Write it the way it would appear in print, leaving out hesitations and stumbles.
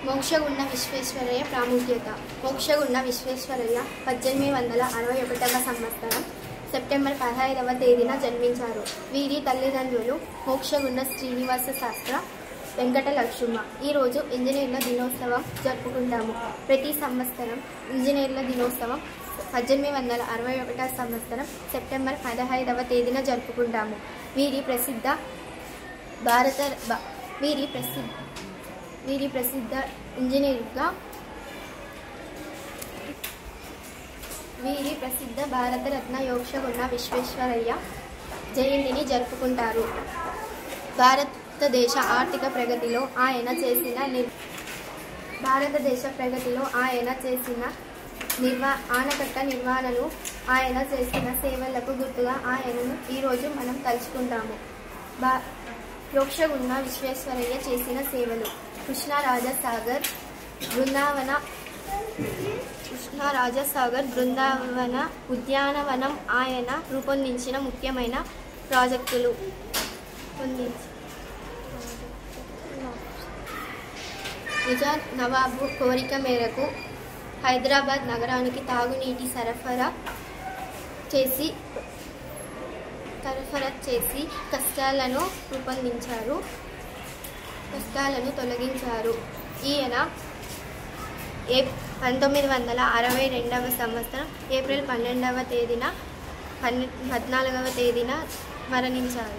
మోక్షగుండ విశ్వేశ్వరయ్య ప్రాముఖ్యత. మోక్షగుండ విశ్వేశ్వరయ్య 1861వ సంవత్సరం సెప్టెంబర్ 15వ తేదీన జన్మించారు. వీరి తల్లిదండ్రులు మోక్షగుండ శ్రీనివాస శాస్త్ర, వెంకట లక్ష్మ. ఈరోజు ఇంజనీర్ల దినోత్సవం జరుపుకుంటాము. ప్రతి సంవత్సరం ఇంజనీర్ల దినోత్సవం 1861వ సంవత్సరం సెప్టెంబర్ 15వ తేదీన జరుపుకుంటాము. వీరి ప్రసిద్ధ ఇంజనీర్గా భారతరత్న మోక్షగుండ విశ్వేశ్వరయ్య జయంతిని జరుపుకుంటారు. భారతదేశ ఆర్థిక ప్రగతిలో ఆయన చేసిన ఆనకట్ట నిర్వహణను, ఆయన చేసిన సేవలకు గుర్తుగా ఆయనను ఈరోజు మనం తలుచుకుంటాము. మోక్షగుండ విశ్వేశ్వరయ్య చేసిన సేవలు: కృష్ణరాజసాగర్ బృందావన ఉద్యానవనం ఆయన రూపొందించిన ముఖ్యమైన ప్రాజెక్టులు. నిజాం నవాబు కోరిక మేరకు హైదరాబాద్ నగరానికి తాగునీటి సరఫరా చేసి కష్టాలను తొలగించారు. ఈయన 1962వ సంవత్సరం ఏప్రిల్ 14వ తేదీన మరణించారు.